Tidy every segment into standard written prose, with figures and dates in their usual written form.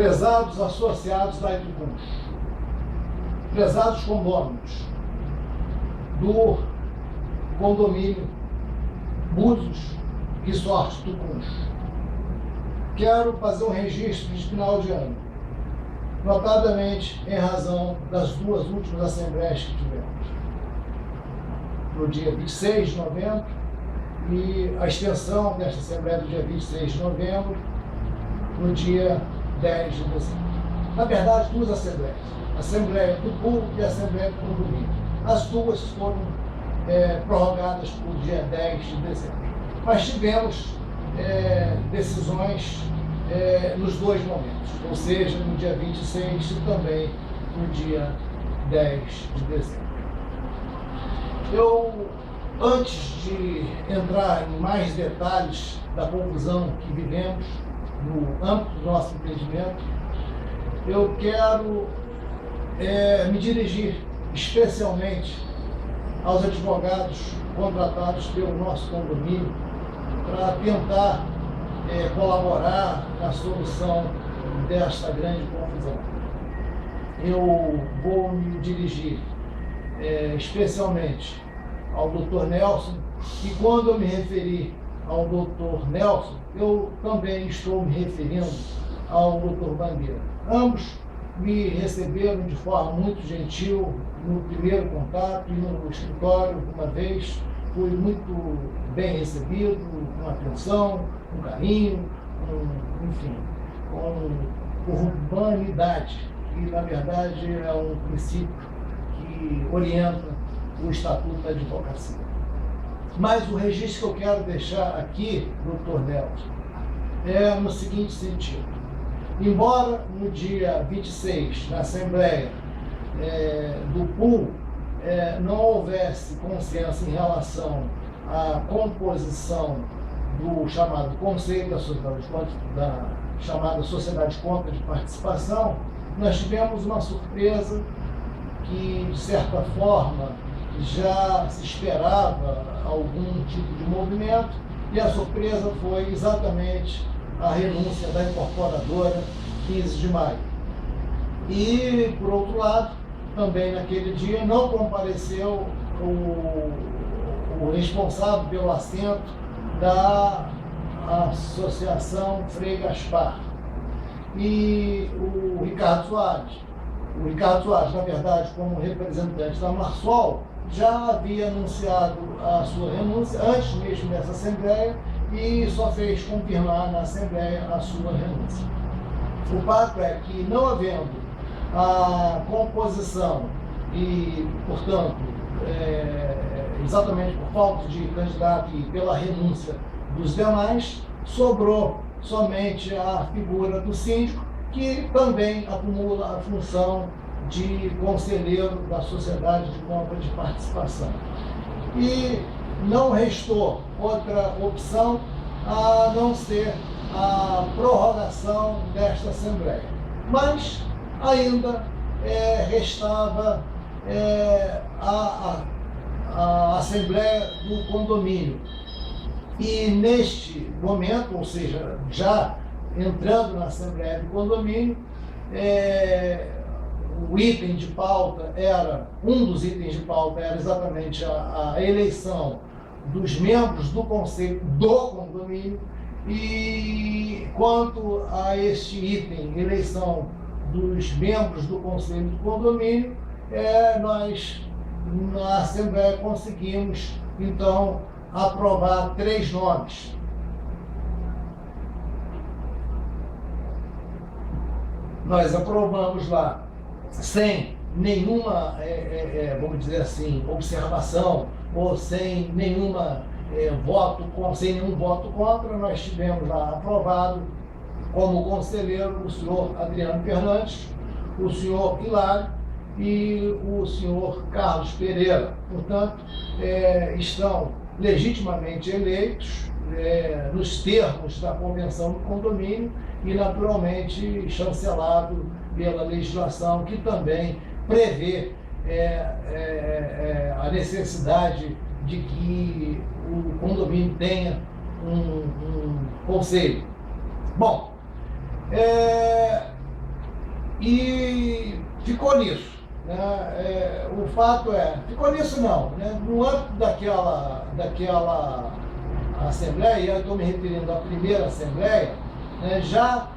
Prezados associados da Itucuns, prezados condôminos do condomínio Búzios Resort Tucuns, quero fazer um registro de final de ano, notadamente em razão das duas últimas assembleias que tivemos, no dia 26 de novembro e a extensão desta assembleia do dia 26 de novembro, no dia 10 de dezembro. Na verdade, duas assembleias, a Assembleia do Pool e a Assembleia do Condomínio. As duas foram prorrogadas por dia 10 de dezembro. Mas tivemos decisões nos dois momentos, ou seja, no dia 26 e também no dia 10 de dezembro. Antes de entrar em mais detalhes da confusão que vivemos no âmbito do nosso empreendimento, eu quero me dirigir especialmente aos advogados contratados pelo nosso condomínio para tentar colaborar na solução desta grande confusão. Eu vou me dirigir especialmente ao Dr. Nelson, e quando eu me referir ao Dr. Nelson, eu também estou me referindo ao Dr. Bandeira. Ambos me receberam de forma muito gentil no primeiro contato e no escritório uma vez. Fui muito bem recebido, com atenção, com carinho, enfim, com urbanidade, que na verdade é um princípio que orienta o Estatuto da Advocacia. Mas o registro que eu quero deixar aqui, Dr. Nelson, é no seguinte sentido. Embora no dia 26, na Assembleia do PUL, não houvesse consenso em relação à composição do chamado Conselho da chamada Sociedade de Contas de Participação, nós tivemos uma surpresa que, de certa forma, já se esperava algum tipo de movimento, e a surpresa foi exatamente a renúncia da incorporadora 15 de maio. E, por outro lado, também naquele dia não compareceu o responsável pelo assento da Associação Frei Gaspar e o Ricardo Soares. O Ricardo Soares, na verdade, como representante da Marsol, já havia anunciado a sua renúncia antes mesmo dessa Assembleia e só fez confirmar na Assembleia a sua renúncia. O fato é que, não havendo a composição e, portanto, exatamente por falta de candidato e pela renúncia dos demais, sobrou somente a figura do síndico, que também acumula a função de conselheiro da Sociedade de Compra de Participação. E não restou outra opção a não ser a prorrogação desta Assembleia. Mas ainda restava a Assembleia do Condomínio. E neste momento, ou seja, já entrando na Assembleia do Condomínio, o item de pauta um dos itens de pauta era exatamente a eleição dos membros do Conselho do Condomínio, e quanto a este item, eleição dos membros do Conselho do Condomínio, nós na Assembleia conseguimos, então, aprovar 3 nomes. Nós aprovamos lá sem nenhuma, vamos dizer assim, observação ou sem nenhuma sem nenhum voto contra. Nós tivemos lá aprovado como conselheiro o senhor Adriano Fernandes, o senhor Hilário e o senhor Carlos Pereira. Portanto, estão legitimamente eleitos nos termos da Convenção do Condomínio e, naturalmente, chancelado pela legislação, que também prevê a necessidade de que o condomínio tenha um conselho. Bom, E ficou nisso. Né? O fato ficou nisso não. Né? No âmbito daquela Assembleia, eu estou me referindo à primeira Assembleia, né, já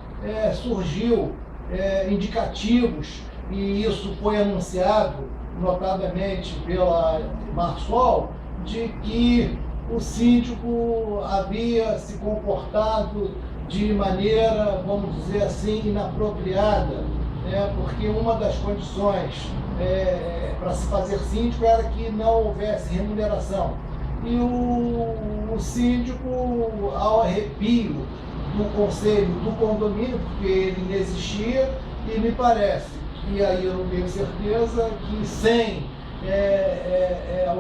surgiu indicativos, e isso foi anunciado notadamente pela Marsol, de que o síndico havia se comportado de maneira, vamos dizer assim, inapropriada, porque uma das condições para se fazer síndico era que não houvesse remuneração. E o síndico, ao arrepio do conselho do condomínio, porque ele ainda existia, e me parece, e aí eu não tenho certeza, que sem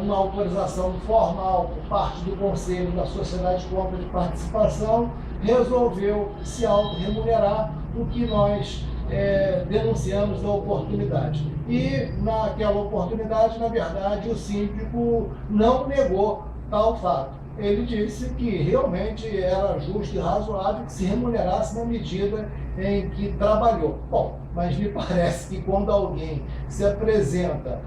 uma autorização formal por parte do conselho da sociedade de compra de participação, resolveu se auto-remunerar, o que nós denunciamos da oportunidade. E naquela oportunidade, na verdade, o síndico não negou tal fato. Ele disse que realmente era justo e razoável que se remunerasse na medida em que trabalhou. Bom, mas me parece que quando alguém se apresenta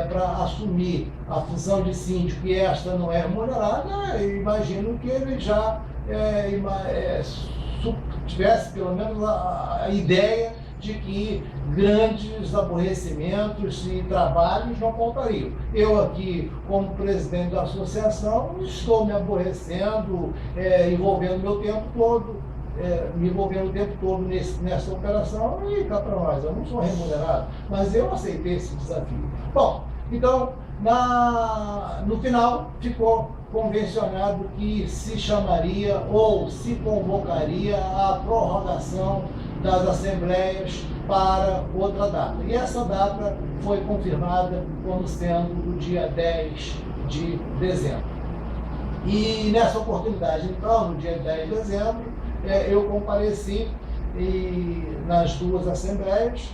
para assumir a função de síndico e esta não é remunerada, eu imagino que ele já tivesse pelo menos a ideia de que grandes aborrecimentos e trabalhos não faltariam. Eu aqui, como presidente da associação, estou me aborrecendo, envolvendo meu tempo todo, me envolvendo o tempo todo nessa operação, e cá para nós, eu não sou remunerado, mas eu aceitei esse desafio. Bom, então, no final, ficou convencionado que se chamaria ou se convocaria a prorrogação das assembleias para outra data. E essa data foi confirmada como sendo o dia 10 de dezembro. E nessa oportunidade, então, no dia 10 de dezembro, eu compareci nas duas assembleias,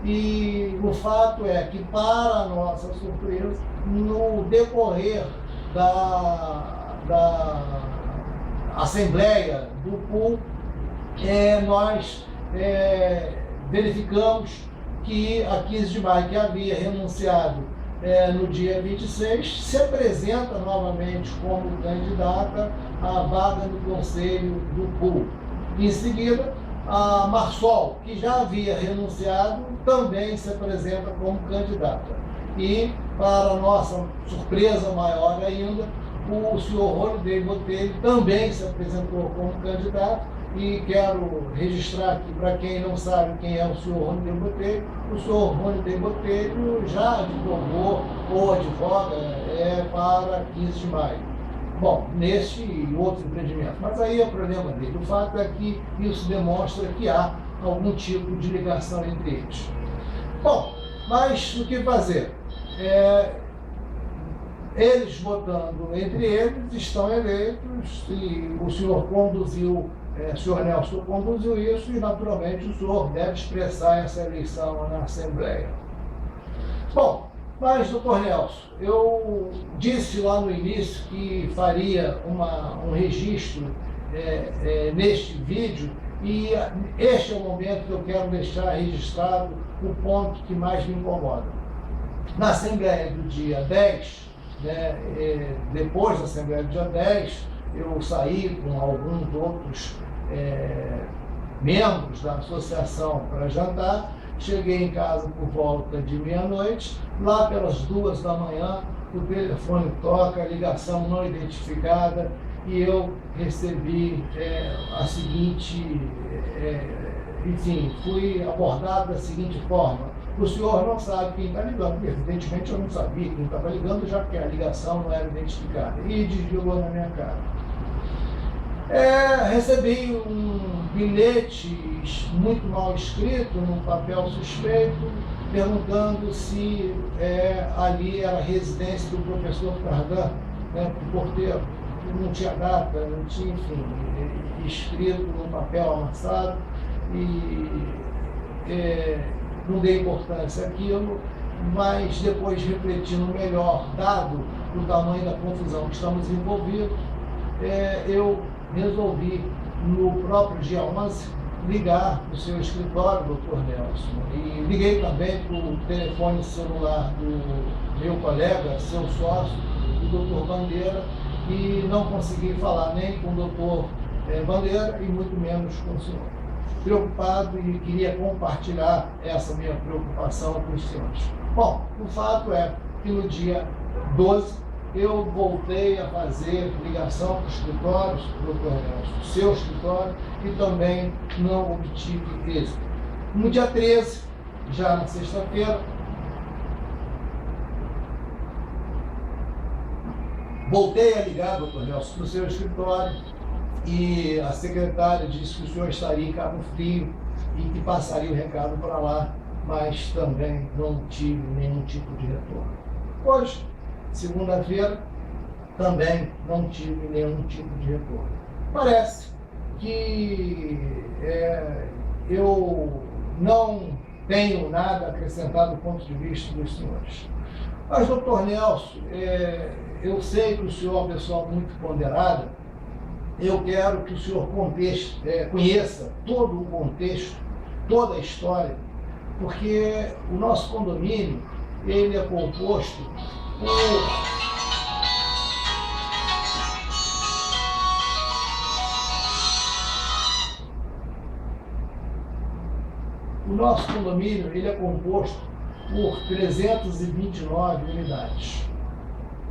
e o fato é que, para nossa surpresa, no decorrer da Assembleia do PUL, nós verificamos que a 15 de maio, que havia renunciado no dia 26, se apresenta novamente como candidata à vaga no Conselho do PUL. Em seguida, a Marsol, que já havia renunciado, também se apresenta como candidata. E, para nossa surpresa maior ainda, o senhor Holiday Botelho também se apresentou como candidato. E quero registrar aqui, para quem não sabe quem é o senhor Holiday Botelho, o senhor Holiday Botelho já advogou ou advoga para 15 de maio. Bom, neste e outros empreendimentos. Mas aí é o problema dele. O fato é que isso demonstra que há algum tipo de ligação entre eles. Bom, mas o que fazer? Eles votando entre eles estão eleitos, e o senhor conduziu, o senhor Nelson conduziu isso, e naturalmente o senhor deve expressar essa eleição na Assembleia. Bom, mas, doutor Nelson, eu disse lá no início que faria um registro neste vídeo, e este é o momento que eu quero deixar registrado o ponto que mais me incomoda. Na Assembleia do dia 10, depois da Assembleia do dia 10, eu saí com alguns outros membros da associação para jantar. Cheguei em casa por volta de meia-noite. Lá pelas 2 da manhã, o telefone toca, a ligação não identificada, e eu recebi a seguinte, enfim, fui abordado da seguinte forma: o senhor não sabe quem está ligando. Evidentemente eu não sabia quem estava ligando, já que a ligação não era identificada, e desligou na minha cara. Recebi um bilhete muito mal escrito, num papel suspeito, perguntando se ali era a residência do professor Cardan, do porteiro. Não tinha data, não tinha, enfim, escrito num papel amassado, e não dei importância àquilo, mas depois, refletindo melhor, dado o tamanho da confusão que estamos envolvidos, eu resolvi, no próprio dia 11, ligar no seu escritório, doutor Nelson. E liguei também para o telefone celular do meu colega, seu sócio, o doutor Bandeira, e não consegui falar nem com o doutor Bandeira e muito menos com o senhor. Preocupado e queria compartilhar essa minha preocupação com os senhores. Bom, o fato é que no dia 12 eu voltei a fazer ligação para os escritórios, doutor Nelson, seu escritório, e também não obtive êxito. No dia 13, já na sexta-feira, voltei a ligar, doutor Nelson, para o seu escritório, e a secretária disse que o senhor estaria em Cabo Frio e que passaria o recado para lá, mas também não tive nenhum tipo de retorno. Hoje, segunda-feira, também não tive nenhum tipo de retorno. Parece que eu não tenho nada a acrescentar do ponto de vista dos senhores. Mas, doutor Nelson, eu sei que o senhor é uma pessoa muito ponderada. Eu quero que o senhor conheça todo o contexto, toda a história, porque o nosso condomínio ele é composto por O nosso condomínio ele é composto por 329 unidades.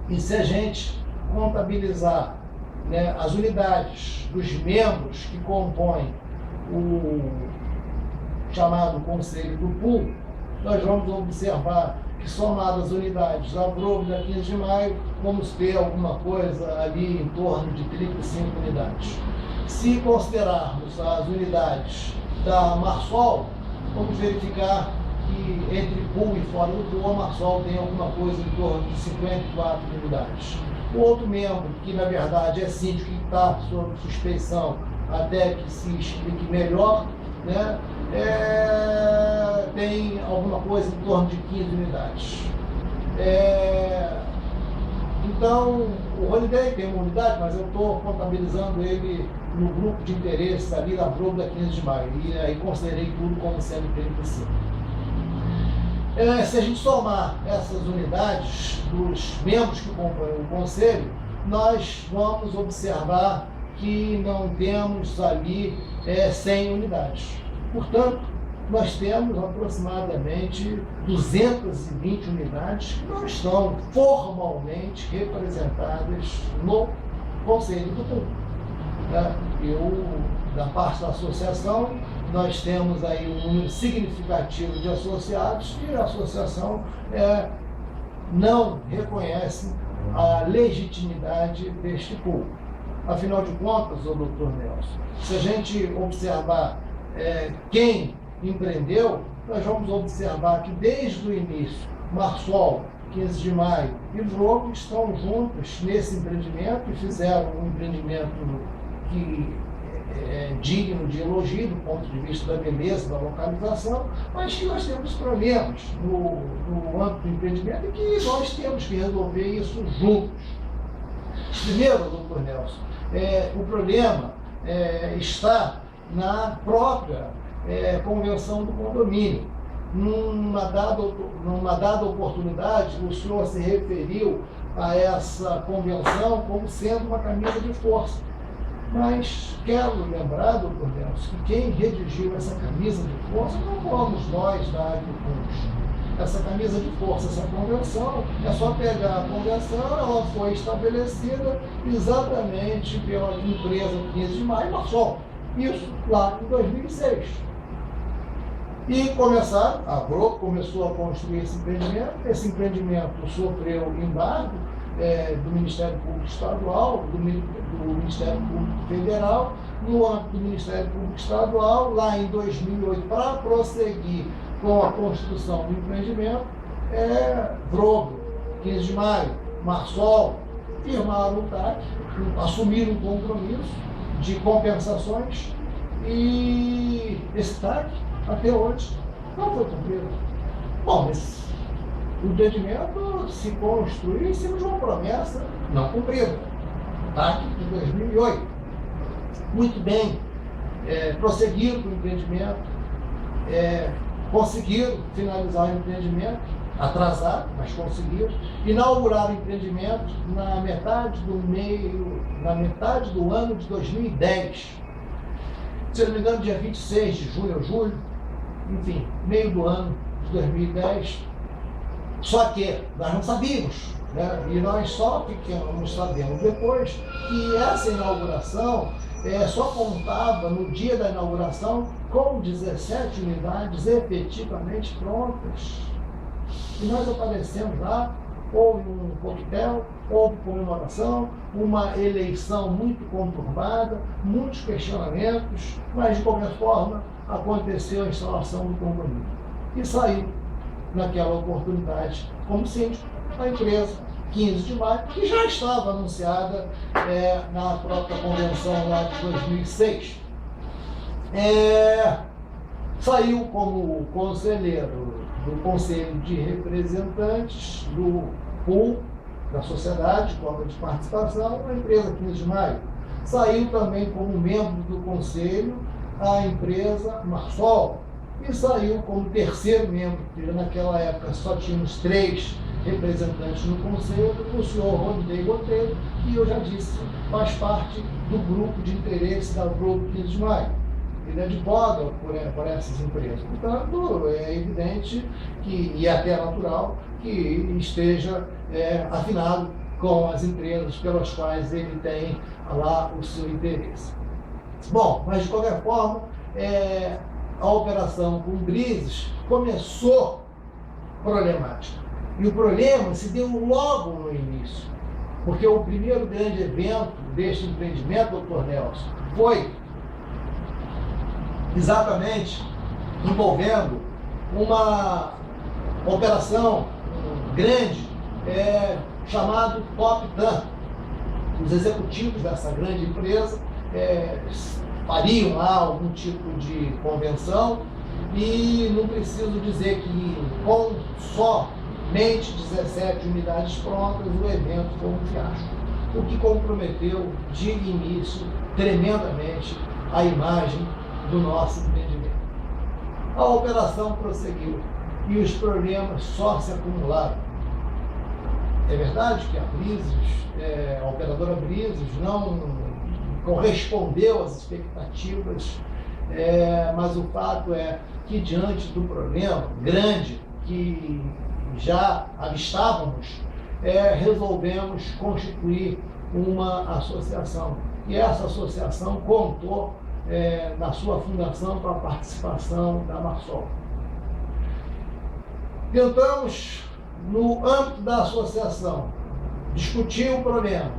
E se a gente contabilizar, né, as unidades dos membros que compõem o chamado Conselho do Pool, nós vamos observar que, somadas as unidades da Brogo da 15 de maio, vamos ter alguma coisa ali em torno de 35 unidades. Se considerarmos as unidades da Marsol, vamos verificar que entre pool e fora do pool, a Marsol tem alguma coisa em torno de 54 unidades. O outro membro, que na verdade é síndico que está sob suspeição até que se explique melhor, né, tem alguma coisa em torno de 15 unidades. Então, o Holiday tem uma unidade, mas eu estou contabilizando ele no grupo de interesses ali da Brogo da 15 de maio, e aí considerei tudo como sendo 35. Se a gente somar essas unidades dos membros que compõem o Conselho, nós vamos observar que não temos ali 100 unidades. Portanto, nós temos aproximadamente 220 unidades que não estão formalmente representadas no Conselho do Pool. Da parte da associação, nós temos aí um número significativo de associados e a associação não reconhece a legitimidade deste pool. Afinal de contas, o doutor Nelson, se a gente observar quem empreendeu, nós vamos observar que desde o início, Marsol, 15 de maio e Vrogo estão juntos nesse empreendimento e fizeram um empreendimento que digno de elogio do ponto de vista da beleza, da localização, mas que nós temos problemas no âmbito do empreendimento e que nós temos que resolver isso juntos. Primeiro, doutor Nelson, o problema está na própria convenção do condomínio. Numa dada oportunidade, o senhor se referiu a essa convenção como sendo uma camisa de força. Mas quero lembrar, doutor Nelson, que quem redigiu essa camisa de força não fomos nós da Agrocons. Essa camisa de força, essa convenção, é só pegar a convenção, ela foi estabelecida exatamente pela empresa 15 de maio, Marsol. Isso lá em 2006. E a Brogo começou a construir esse empreendimento sofreu embargo do Ministério Público Estadual, do Ministério Público Federal, no âmbito do Ministério Público Estadual, lá em 2008, para prosseguir com a construção do empreendimento, Brogo, 15 de maio, Marsol, firmaram o TAC, assumiram um compromisso de compensações e esse TAC, até hoje, não foi cumprido. Bom, mas o empreendimento se construiu em cima de uma promessa não cumprida. TAC de 2008. Muito bem. prosseguiram com o empreendimento, conseguiram finalizar o empreendimento, atrasado, mas conseguiram, inauguraram o empreendimento na metade do ano de 2010. Se eu não me engano, dia 26 de junho ou julho, enfim, meio do ano de 2010. Só que nós não sabíamos, né? E nós só ficamos sabendo depois que essa inauguração só contava no dia da inauguração com 17 unidades efetivamente prontas. E nós aparecemos lá, houve um coquetel, houve comemoração, uma eleição muito conturbada, muitos questionamentos, mas de qualquer forma aconteceu a instalação do condomínio. E saiu naquela oportunidade como síndico a empresa 15 de maio, que já estava anunciada na própria convenção lá de 2006. Saiu como conselheiro do Conselho de Representantes do pool da sociedade, cota de participação, a empresa 15 de maio. Saiu também como membro do conselho a empresa Marsol, e saiu como terceiro membro, porque naquela época só tínhamos 3 representantes no conselho, o senhor Rodney Botelho, que eu já disse, faz parte do grupo de interesse da Grupo 15 de maio. Ele advoga por essas empresas. Portanto, é evidente e é até natural que esteja afinado com as empresas pelas quais ele tem lá o seu interesse. Bom, mas de qualquer forma, a operação com Brises começou problemática. E o problema se deu logo no início, porque o primeiro grande evento deste empreendimento, doutor Nelson, foi exatamente envolvendo uma operação grande chamada Top Tan. Os executivos dessa grande empresa fariam lá algum tipo de convenção e não preciso dizer que com somente 17 unidades prontas o evento foi um fiasco, o que comprometeu de início tremendamente a imagem do nosso empreendimento. A operação prosseguiu e os problemas só se acumularam. É verdade que a operadora Brises não correspondeu às expectativas, mas o fato é que diante do problema grande que já avistávamos, resolvemos constituir uma associação. E essa associação contou na sua fundação com a participação da Marsol. Tentamos, no âmbito da associação, discutir o problema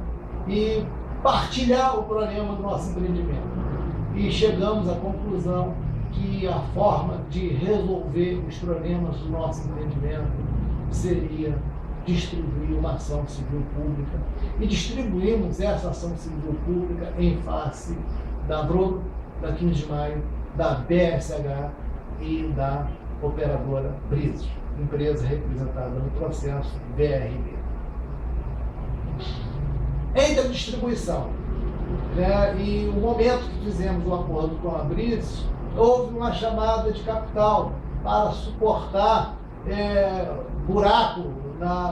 e partilhar o problema do nosso empreendimento. E chegamos à conclusão que a forma de resolver os problemas do nosso empreendimento seria distribuir uma ação civil pública. E distribuímos essa ação civil pública em face da Brogo, da 15 de maio, da BSH e da operadora Brises, empresa representada no processo BRB. Entre a distribuição e o momento que fizemos o acordo com a Brises, houve uma chamada de capital para suportar buraco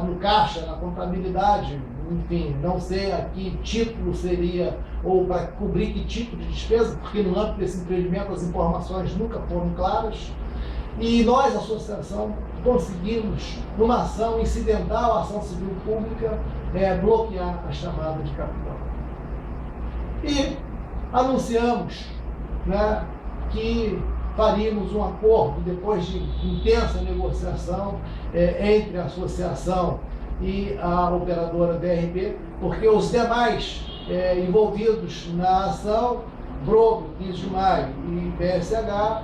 no caixa, na contabilidade, enfim, não sei a que título seria, ou para cobrir que tipo de despesa, porque no âmbito desse empreendimento as informações nunca foram claras. E nós, associação, conseguimos, numa ação incidental, a ação civil pública, bloquear a chamada de capital. E anunciamos que faríamos um acordo, depois de intensa negociação entre a associação e a operadora BRB, porque os demais envolvidos na ação, Brogo, 15 de maio e BSH,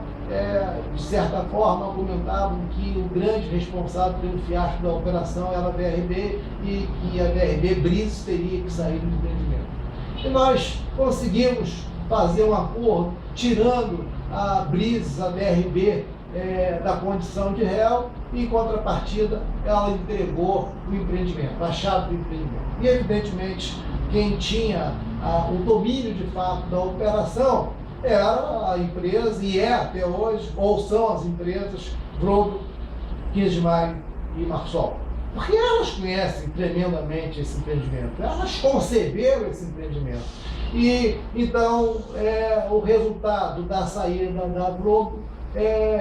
de certa forma argumentavam que o grande responsável pelo fiasco da operação era a BRB e que a BRB Brises teria que sair do empreendimento. E nós conseguimos fazer um acordo, tirando a Brises, a BRB, da condição de réu, e em contrapartida ela entregou o empreendimento, a chave do empreendimento. E evidentemente quem tinha o domínio de fato da operação era a empresa, e é até hoje, ou são as empresas Vrodo, 15 de Maio e Marsol. Porque elas conhecem tremendamente esse empreendimento, elas conceberam esse empreendimento. E então o resultado da saída da Vrodo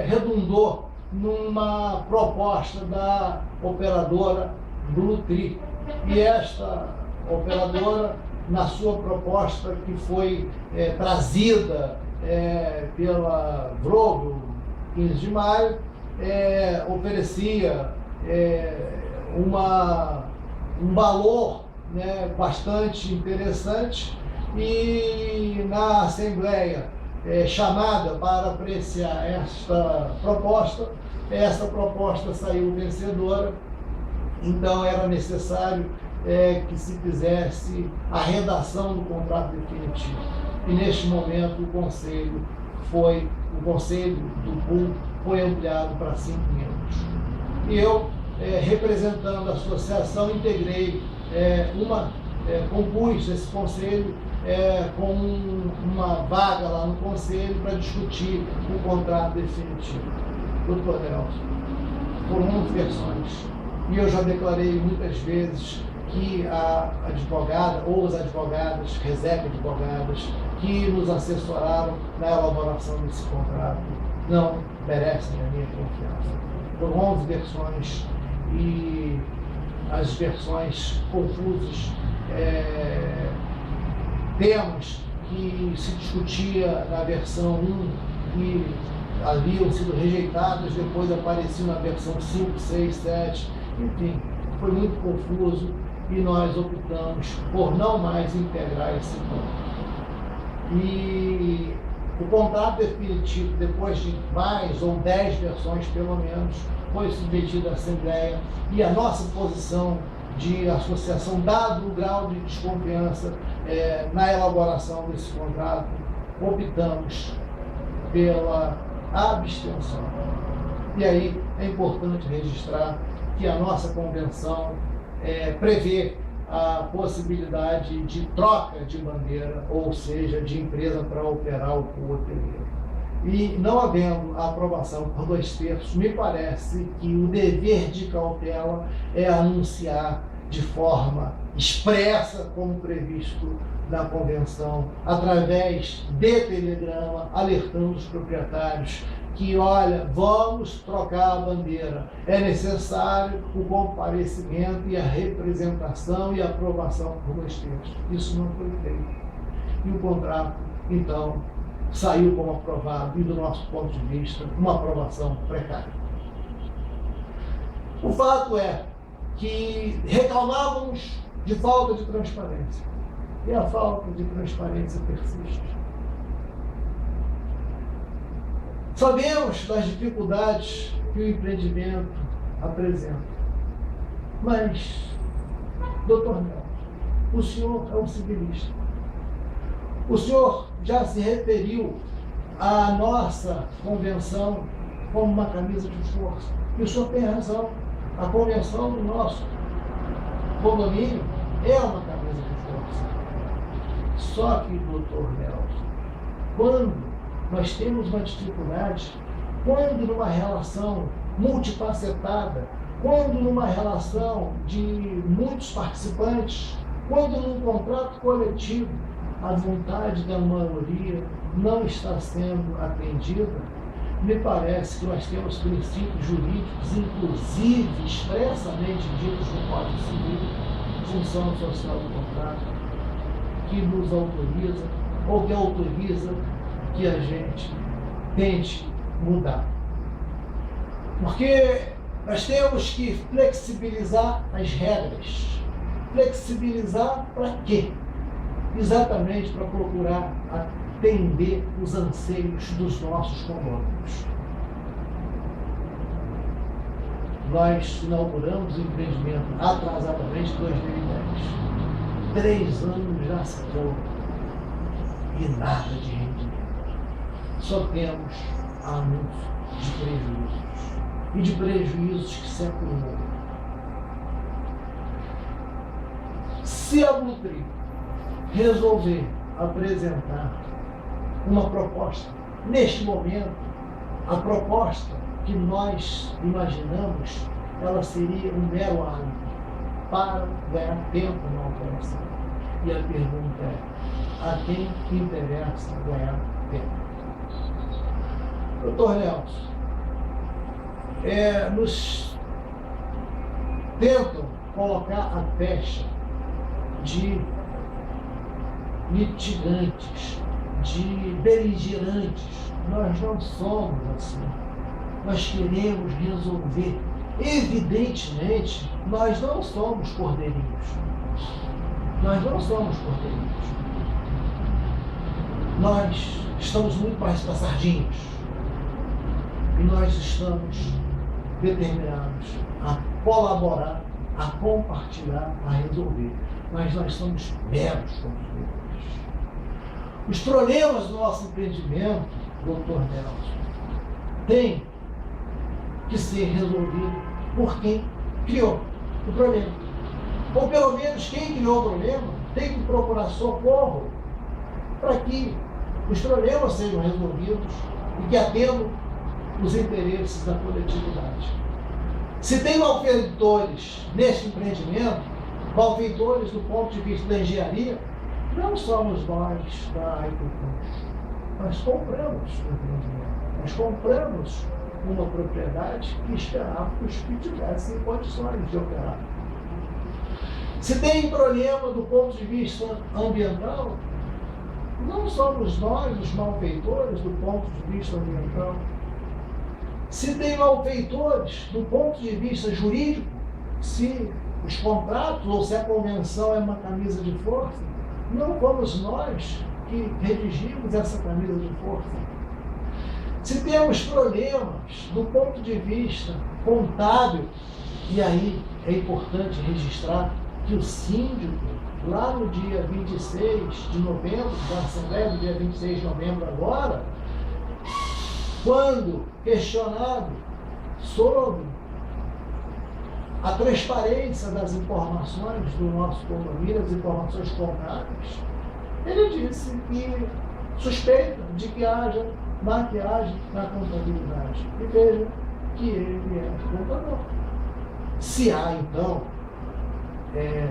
redundou numa proposta da operadora Blutri. E esta operadora, na sua proposta que foi trazida pela Vrodo, 15 de Maio, oferecia um valor, né, bastante interessante, e na Assembleia chamada para apreciar esta proposta saiu vencedora. Então era necessário que se fizesse a redação do contrato definitivo. E neste momento o conselho do pool foi ampliado para 5 membros. E eu, representando a associação, integrei compus esse conselho com uma vaga lá no conselho para discutir o contrato definitivo. Doutor Nelson, foram 11 versões. E eu já declarei muitas vezes que a advogada ou as advogadas, RESEC advogadas, que nos assessoraram na elaboração desse contrato não merecem a minha confiança. Foram 11 versões e as versões confusas, temas que se discutia na versão 1 e haviam sido rejeitados, depois apareciam na versão 5, 6, 7, enfim, foi muito confuso e nós optamos por não mais integrar esse ponto. E o contrato definitivo, depois de mais ou 10 versões pelo menos, foi submetido à Assembleia, e a nossa posição de associação, dado o grau de desconfiança na elaboração desse contrato, optamos pela abstenção. E aí é importante registrar que a nossa convenção prevê a possibilidade de troca de bandeira, ou seja, de empresa para operar o pool hoteleiro. E não havendo a aprovação por 2/3, me parece que o dever de cautela é anunciar de forma expressa, como previsto na convenção, através de telegrama, alertando os proprietários que, olha, vamos trocar a bandeira, é necessário o comparecimento e a representação e a aprovação por 2/3. Isso não foi feito. E o contrato, então, saiu como aprovado e, do nosso ponto de vista, uma aprovação precária. O fato é que reclamávamos de falta de transparência, e a falta de transparência persiste. Sabemos das dificuldades que o empreendimento apresenta, mas, doutor Nelson, o senhor é um civilista. O senhor já se referiu à nossa convenção como uma camisa de força. E o senhor tem razão. A convenção do nosso condomínio é uma camisa de força. Só que, doutor Nelson, quando nós temos uma dificuldade, quando numa relação multifacetada, quando numa relação de muitos participantes, quando num contrato coletivo, a vontade da maioria não está sendo atendida, me parece que nós temos princípios jurídicos, inclusive expressamente ditos no Código Civil, função social do contrato, que nos autoriza, ou que autoriza que a gente tente mudar. Porque nós temos que flexibilizar as regras. Flexibilizar para quê? Exatamente para procurar atender os anseios dos nossos condôminos. Nós inauguramos o empreendimento atrasadamente em 2010. 3 anos já se foram e nada de rendimento. Só temos anúncio de prejuízos, e de prejuízos que se acumulam. Se a Blutri resolver apresentar uma proposta. Neste momento, a proposta que nós imaginamos, ela seria um mero álibi para ganhar tempo na operação. E a pergunta é, a quem interessa ganhar tempo? Doutor Nelson, nos tentam colocar a pecha de litigantes, de beligerantes. Nós não somos assim. Nós queremos resolver. Evidentemente, nós não somos cordeirinhos. Nós não somos cordeirinhos. Nós estamos muito mais passadinhos. E nós estamos determinados a colaborar, a compartilhar, a resolver. Mas nós somos meros consumidores. Os problemas do nosso empreendimento, doutor Nelson, têm que ser resolvidos por quem criou o problema. Ou pelo menos quem criou o problema tem que procurar socorro para que os problemas sejam resolvidos e que atendam os interesses da coletividade. Se tem malfeitores neste empreendimento, malfeitores do ponto de vista da engenharia, não somos nós da Aipocus. Nós compramos o empreendimento. Nós compramos uma propriedade que esperávamos que tivesse condições de operar. Se tem problema do ponto de vista ambiental, não somos nós os malfeitores do ponto de vista ambiental. Se tem malfeitores do ponto de vista jurídico, se os contratos ou se a convenção é uma camisa de força, não fomos nós que redigimos essa camisa de força. Se temos problemas do ponto de vista contábil, e aí é importante registrar que o síndico, lá no dia 26 de novembro, da Assembleia, no dia 26 de novembro agora, quando questionado sobre a transparência das informações do nosso condomínio, as informações contábeis, ele disse que suspeita de que haja maquiagem na contabilidade. E veja que ele é contador. Se há, então,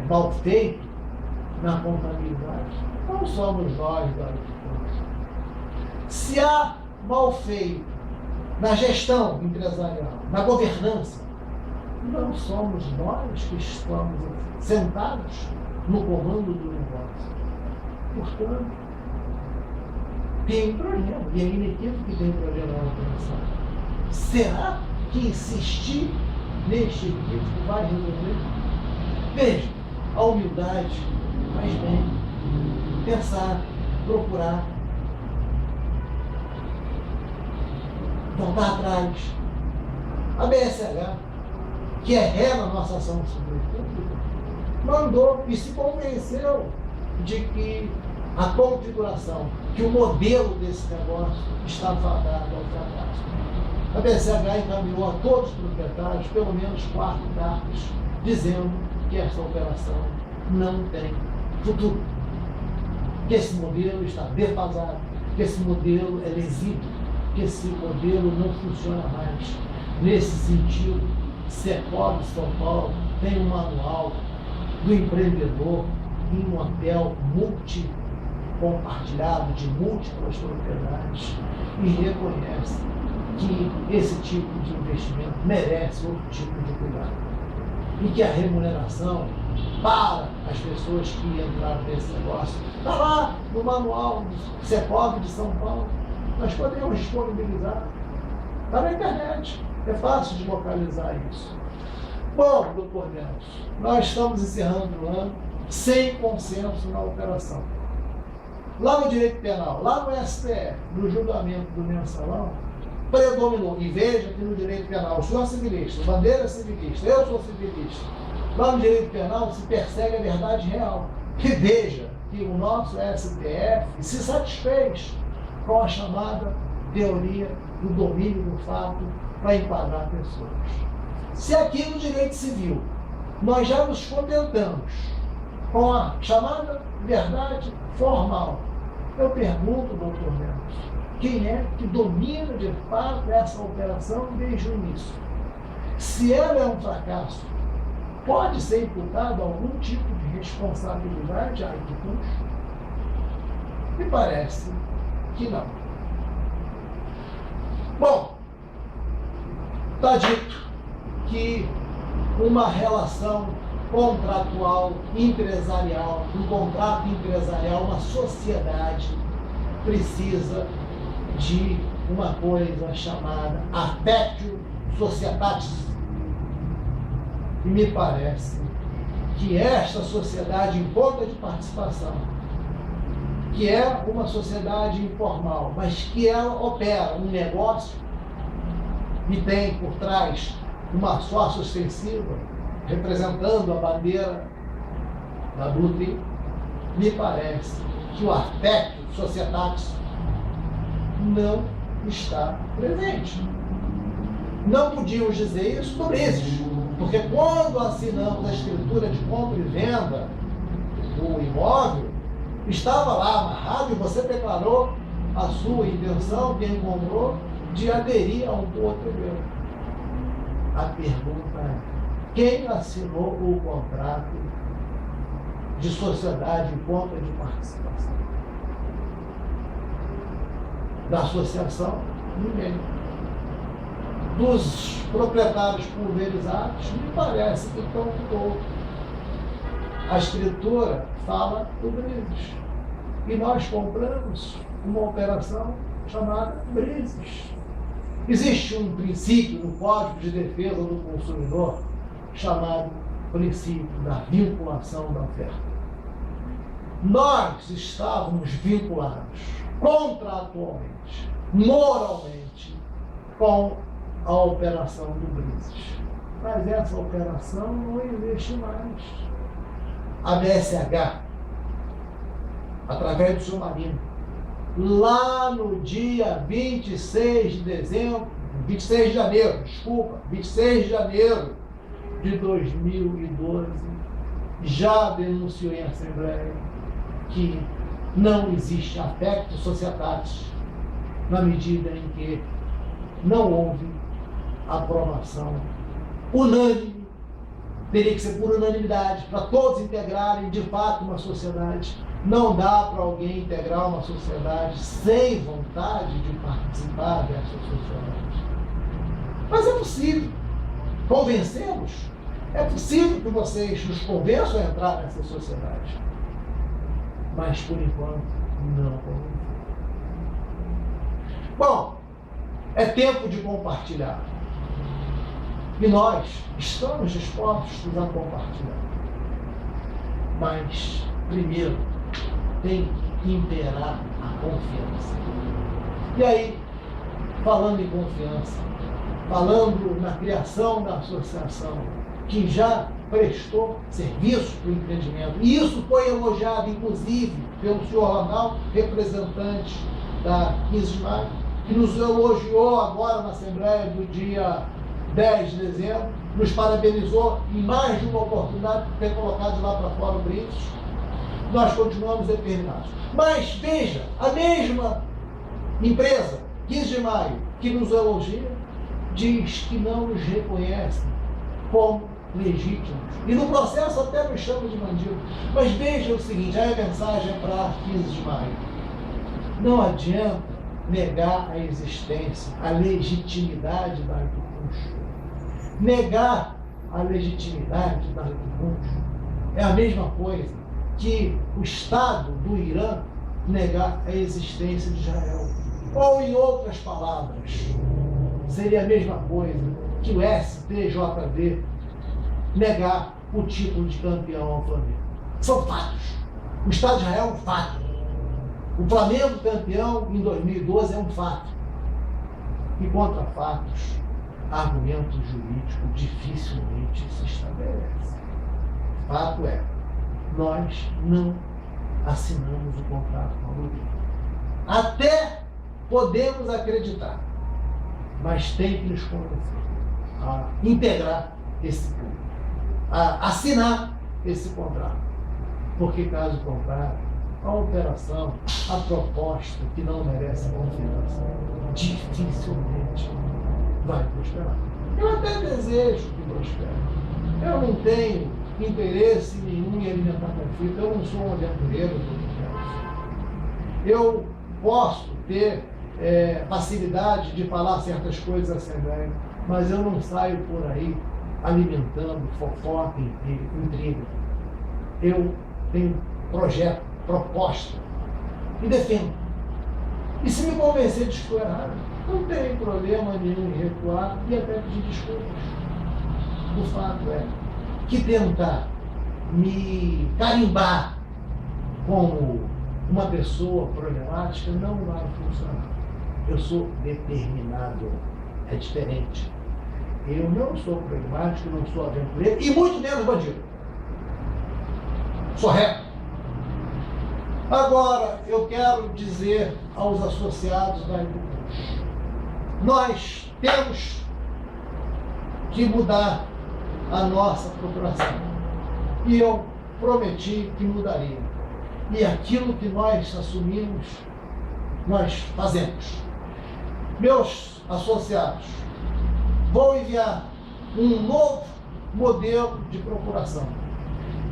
mal feito na contabilidade, não somos nós da Aipocus. Se há mal feito na gestão empresarial, na governança, não somos nós que estamos sentados no comando do negócio. Portanto, tem problema, e é inequívoco que tem problema na operação. Será que insistir neste equívoco vai resolver? Veja, a humildade faz bem. Pensar, procurar, voltar atrás. A BSH, que é ré na nossa ação civil pública, mandou e se convenceu de que a configuração, que o modelo desse negócio está fadado ao fracasso. A BSH encaminhou a todos os proprietários pelo menos 4 cartas dizendo que essa operação não tem futuro, que esse modelo está defasado, que esse modelo é lesivo, que esse modelo não funciona mais. Nesse sentido, Secov São Paulo tem um manual do empreendedor em um hotel compartilhado de múltiplas propriedades e reconhece que esse tipo de investimento merece outro tipo de cuidado e que a remuneração para as pessoas que entraram nesse negócio está lá no manual do Secov de São Paulo. Nós podemos disponibilizar, está na internet, é fácil de localizar isso. Bom, doutor Nelson, nós estamos encerrando o ano sem consenso na operação. Lá no direito penal, lá no STF, no julgamento do mensalão, predominou. E veja que no direito penal, o senhor é civilista, o Bandeira é civilista, eu sou civilista. Lá no direito penal se persegue a verdade real. E veja que o nosso STF se satisfez com a chamada teoria do domínio do fato para enquadrar pessoas. Se aqui no direito civil nós já nos contentamos com a chamada verdade formal, Eu pergunto, doutor Nelson, quem é que domina de fato essa operação desde o início? Se ela é um fracasso, pode ser imputado algum tipo de responsabilidade a Equipus? Me parece que não. Bom, está dito que uma relação contratual, empresarial, um contrato empresarial, uma sociedade precisa de uma coisa chamada affectio societatis. E me parece que esta sociedade em conta de participação, que é uma sociedade informal, mas que ela opera um negócio e tem por trás uma sócia ostensiva, representando a bandeira da Bluetooth, me parece que o affectio societatis não está presente. Não podíamos dizer isso no Brizes, porque quando assinamos a escritura de compra e venda do imóvel, estava lá amarrado e você declarou a sua intenção, quem comprou, de aderir a um outro meu. A pergunta é: quem assinou o contrato de sociedade em conta de participação? Da associação, ninguém. Dos proprietários pulverizados, me parece que estão todos. A escritura fala do Brizes. E nós compramos uma operação chamada Brizes. Existe um princípio no Código de Defesa do Consumidor chamado princípio da vinculação da oferta. Nós estávamos vinculados contratualmente, moralmente, com a operação do Brizes. Mas essa operação não existe mais. A BSH, através do seu marido, lá no dia 26 de janeiro de 2012, já denunciou em Assembleia que não existe affectio societatis na medida em que não houve aprovação unânime, teria que ser por unanimidade, para todos integrarem de fato uma sociedade. Não dá para alguém integrar uma sociedade sem vontade de participar dessa sociedade. Mas é possível. Convencê-los. É possível que vocês nos convençam a entrar nessa sociedade. Mas, por enquanto, não convenceram. Bom, é tempo de compartilhar. E nós estamos dispostos a compartilhar. Mas, primeiro, tem que imperar a confiança. E aí, falando em confiança, falando na criação da associação, que já prestou serviço para o empreendimento, e isso foi elogiado, inclusive, pelo senhor Ronaldo, representante da 15 de maio, que nos elogiou agora na Assembleia do dia 10 de dezembro, nos parabenizou em mais de uma oportunidade por ter colocado lá para fora o Brizes. Nós continuamos determinados. Mas veja, a mesma empresa, 15 de maio, que nos elogia, diz que não nos reconhece como legítimos. E no processo até nos chama de bandido. Mas veja o seguinte, aí a mensagem é para 15 de maio. Não adianta negar a existência, a legitimidade da Equipus. Negar a legitimidade da Equipus é a mesma coisa que o Estado do Irã negar a existência de Israel. Ou, em outras palavras, seria a mesma coisa que o STJD negar o título de campeão ao Flamengo. São fatos. O Estado de Israel é um fato. O Flamengo campeão em 2012 é um fato. E contra fatos, argumento jurídico dificilmente se estabelece. Fato é, nós não assinamos o contrato com a Bluetooth. Até podemos acreditar, mas tem que nos convencer a integrar esse público, a assinar esse contrato. Porque, caso contrário, a operação, a proposta que não merece confiança, dificilmente vai prosperar. Eu até desejo que prospere. Eu não tenho interesse nenhum em alimentar conflito. Eu não sou um aventureiro do universo. Eu posso ter facilidade de falar certas coisas à Assembleia, mas eu não saio por aí alimentando fofoca e intriga. Eu tenho projeto, proposta e defendo. E se me convencer de que estou errado, não tem problema nenhum em recuar e até pedir desculpas. O fato é que tentar me carimbar como uma pessoa problemática não vai funcionar. Eu sou determinado, é diferente. Eu não sou problemático, não sou aventureiro e muito menos bandido. Sou reto. Agora, eu quero dizer aos associados da Educus, nós temos que mudar a nossa procuração. E eu prometi que mudaria. E aquilo que nós assumimos, nós fazemos. Meus associados, vou enviar um novo modelo de procuração.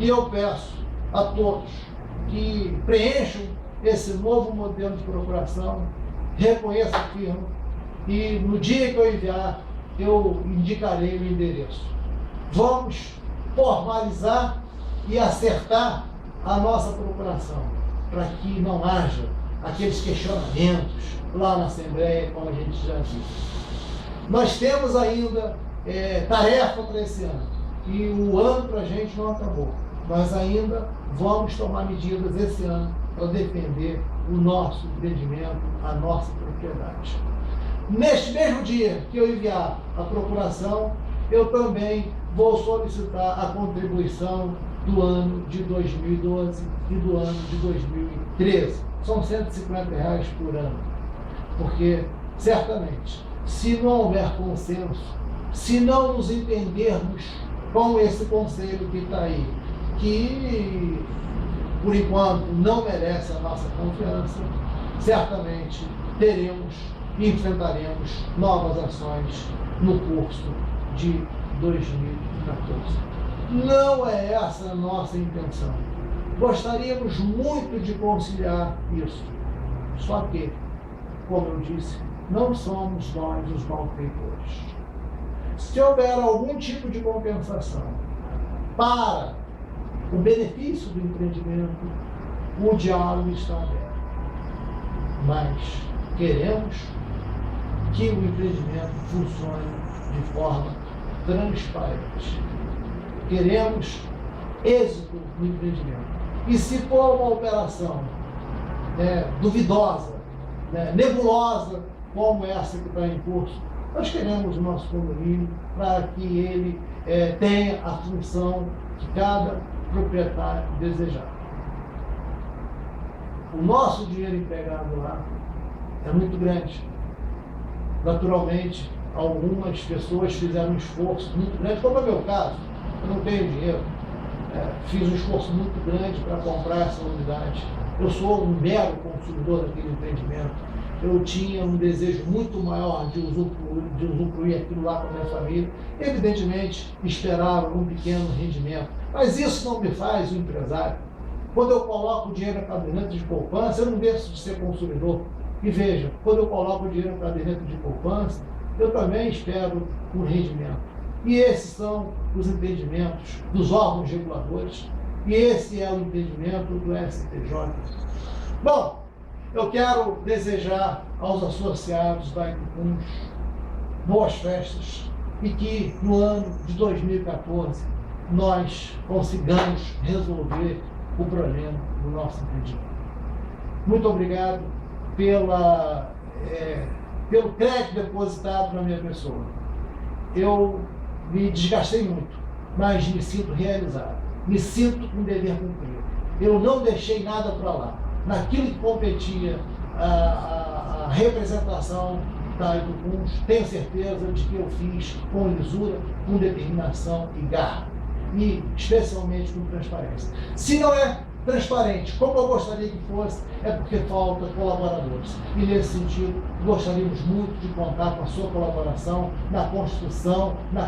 E eu peço a todos que preencham esse novo modelo de procuração, reconheçam a firma e no dia que eu enviar, eu indicarei o endereço. Vamos formalizar e acertar a nossa procuração, para que não haja aqueles questionamentos lá na Assembleia, como a gente já viu. Nós temos ainda tarefa para esse ano, e o ano para a gente não acabou. Nós ainda vamos tomar medidas esse ano para defender o nosso empreendimento, a nossa propriedade. Neste mesmo dia que eu enviar a procuração, eu também vou solicitar a contribuição do ano de 2012 e do ano de 2013. São R$150 por ano. Porque, certamente, se não houver consenso, se não nos entendermos com esse conselho que está aí, que, por enquanto, não merece a nossa confiança, certamente teremos e enfrentaremos novas ações no curso de 2014. Não é essa a nossa intenção. Gostaríamos muito de conciliar isso. Só que, como eu disse, não somos nós os malfeitores. Se houver algum tipo de compensação para o benefício do empreendimento, o diálogo está aberto. Mas queremos que o empreendimento funcione de forma transparente. Queremos êxito no empreendimento. E se for uma operação duvidosa, nebulosa, como essa que está em curso, nós queremos o nosso condomínio para que ele tenha a função que cada proprietário desejar. O nosso dinheiro empregado lá é muito grande. Naturalmente, algumas pessoas fizeram um esforço muito grande, como é o meu caso. Eu não tenho dinheiro. Fiz um esforço muito grande para comprar essa unidade. Eu sou um mero consumidor daquele empreendimento. Eu tinha um desejo muito maior de usufruir aquilo lá com a minha família. Evidentemente, esperava um pequeno rendimento. Mas isso não me faz um empresário. Quando eu coloco o dinheiro na caderneta de poupança, eu não deixo de ser consumidor. E veja, quando eu coloco o dinheiro na caderneta de poupança, eu também espero um rendimento. E esses são os entendimentos dos órgãos reguladores, e esse é o entendimento do STJ. Bom, eu quero desejar aos associados da Educus boas festas e que no ano de 2014 nós consigamos resolver o problema do nosso empreendimento. Muito obrigado pelo crédito depositado na minha pessoa. Eu me desgastei muito, mas me sinto realizado, me sinto com dever cumprido. Eu não deixei nada para lá. Naquilo que competia a representação da Educus, tenho certeza de que eu fiz com lisura, com determinação e garra, e especialmente com transparência. Se não é transparente, como eu gostaria que fosse, é porque falta colaboradores. E nesse sentido, gostaríamos muito de contar com a sua colaboração na construção, na